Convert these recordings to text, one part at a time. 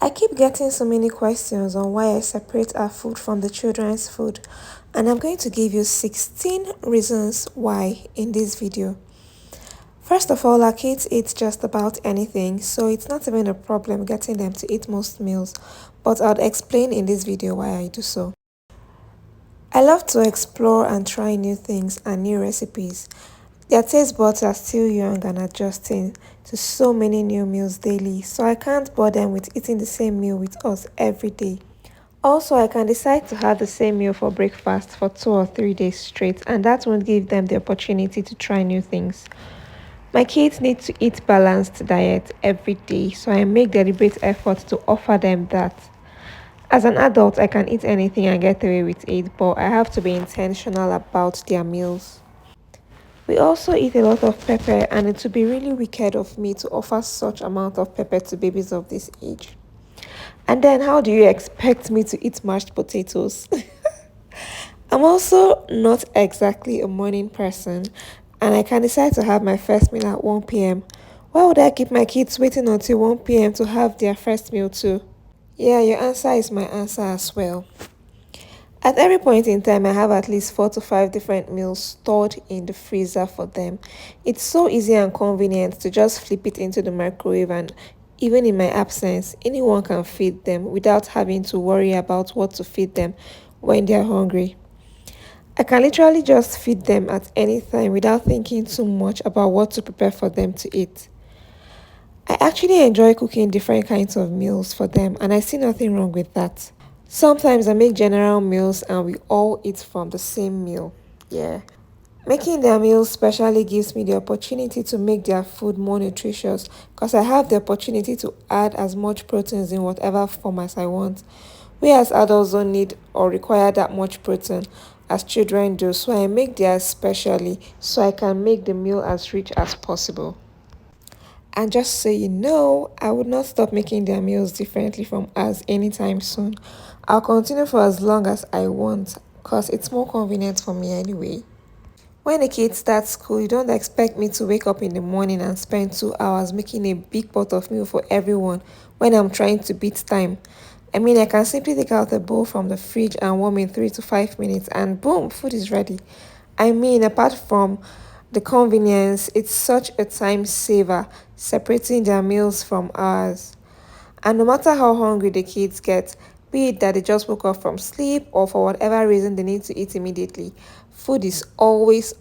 I keep getting so many questions on why I separate our food from the children's food, and I'm going to give you 16 reasons why in this video. First of all, our kids eat just about anything, so it's not even a problem getting them to eat most meals, but I'll explain in this video why I do so. I love to explore and try new things and new recipes. Their taste buds are still young and adjusting to so many new meals daily, so I can't bore them with eating the same meal with us every day. Also, I can decide to have the same meal for breakfast for 2 or 3 days straight, and that won't give them the opportunity to try new things. My kids need to eat balanced diet every day, so I make deliberate effort to offer them that. As an adult, I can eat anything and get away with it, but I have to be intentional about their meals. We also eat a lot of pepper, and it would be really wicked of me to offer such amount of pepper to babies of this age. And then how do you expect me to eat mashed potatoes? I'm also not exactly a morning person, and I can decide to have my first meal at 1 p.m. Why would I keep my kids waiting until 1 p.m. to have their first meal too? Yeah, your answer is my answer as well. At every point in time, I have at least 4 to 5 different meals stored in the freezer for them. It's so easy and convenient to just flip it into the microwave, and even in my absence, anyone can feed them without having to worry about what to feed them when they're hungry. I can literally just feed them at any time without thinking too much about what to prepare for them to eat. I actually enjoy cooking different kinds of meals for them, and I see nothing wrong with that. Sometimes I make general meals and we all eat from the same meal. Yeah. Making their meals specially gives me the opportunity to make their food more nutritious because I have the opportunity to add as much proteins in whatever form as I want. We as adults don't need or require that much protein as children do, so I make theirs specially so I can make the meal as rich as possible. And just so you know, I would not stop making their meals differently from us anytime soon. I'll continue for as long as I want because it's more convenient for me anyway. When a kid starts school, you don't expect me to wake up in the morning and spend 2 hours making a big pot of meal for everyone when I'm trying to beat time. I mean, I can simply take out a bowl from the fridge and warm in 3 to 5 minutes, and boom, food is ready. I mean, apart from the convenience, it's such a time saver separating their meals from ours. And no matter how hungry the kids get, be it that they just woke up from sleep or for whatever reason they need to eat immediately, food is always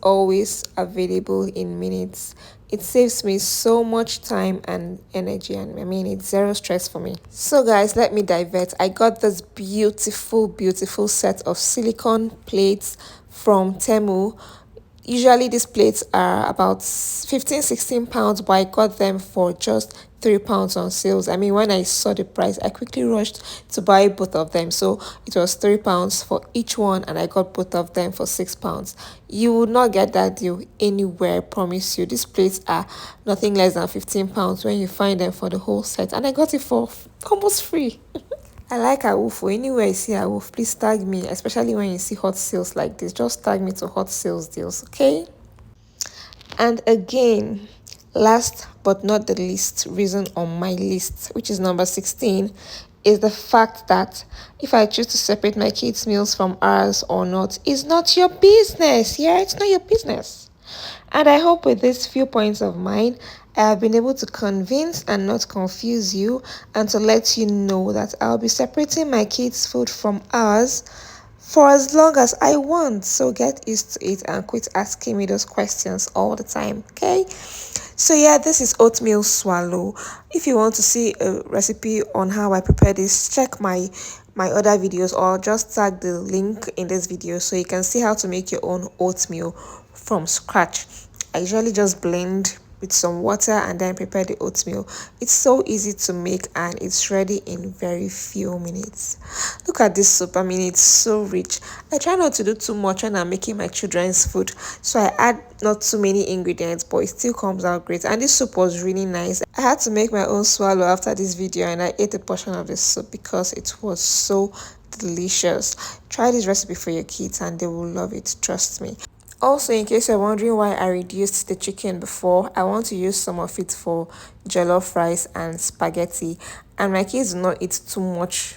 available in minutes. It saves me so much time and energy, and I mean, it's zero stress for me. So guys, let me divert. I got this beautiful set of silicone plates from Temu. Usually these plates are about 15-16 pounds, but I got them for just £3 on sales. I mean, when I saw the price, I quickly rushed to buy both of them. So it was £3 for each one, and I got both of them for £6. You would not get that deal anywhere, I promise you. These plates are nothing less than £15 when you find them for the whole set, and I got it for almost free. I like Awufo. Anywhere you see Awuf, please tag me, especially when you see hot sales like this. Just tag me to hot sales deals, okay? And again, last but not the least reason on my list, which is number 16, is the fact that if I choose to separate my kids' meals from ours or not is not your business. Yeah, it's not your business. And I hope with these few points of mine, I have been able to convince and not confuse you, and to let you know that I'll be separating my kids' food from ours for as long as I want. So get used to it and quit asking me those questions all the time, okay? So yeah, this is oatmeal swallow. If you want to see a recipe on how I prepare this, check my other videos, or just tag the link in this video so you can see how to make your own oatmeal from scratch. I usually just blend with some water and then prepare the oatmeal. It's so easy to make and it's ready in very few minutes. Look at this soup. I mean, it's so rich. I try not to do too much when I'm making my children's food, so I add not too many ingredients, but it still comes out great. And this soup was really nice. I had to make my own swallow after this video, and I ate a portion of this soup because it was so delicious. Try this recipe for your kids and they will love it, trust me. Also, in case you're wondering why I reduced the chicken before, I want to use some of it for jollof rice and spaghetti. and my kids do not eat too much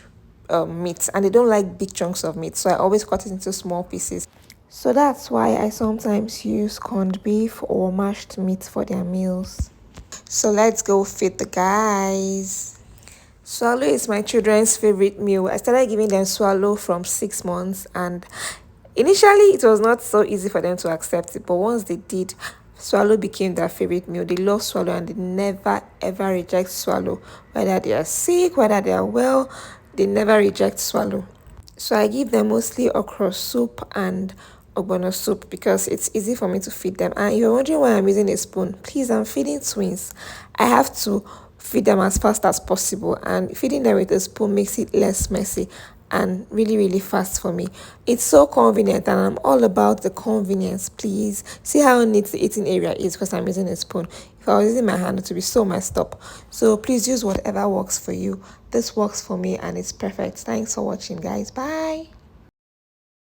meat, and they don't like big chunks of meat, so I always cut it into small pieces. So that's why I sometimes use corned beef or mashed meat for their meals. So let's go feed the guys. Swallow is my children's favorite meal. I started giving them swallow from 6 months, and initially it was not so easy for them to accept it, but once they did, swallow became their favorite meal. They love swallow and they never ever reject swallow. Whether they are sick, whether they are well, they never reject swallow. So I give them mostly okra soup and ogbono soup because it's easy for me to feed them. And you're wondering why I'm using a spoon. Please, I'm feeding twins. I have to feed them as fast as possible, and feeding them with a spoon makes it less messy and really fast for me. It's so convenient, and I'm all about the convenience. Please see how neat the eating area is because I'm using a spoon. If I was using my hand, it would be so messed up. So please use whatever works for you. This works for me and it's perfect. Thanks for watching, guys. Bye.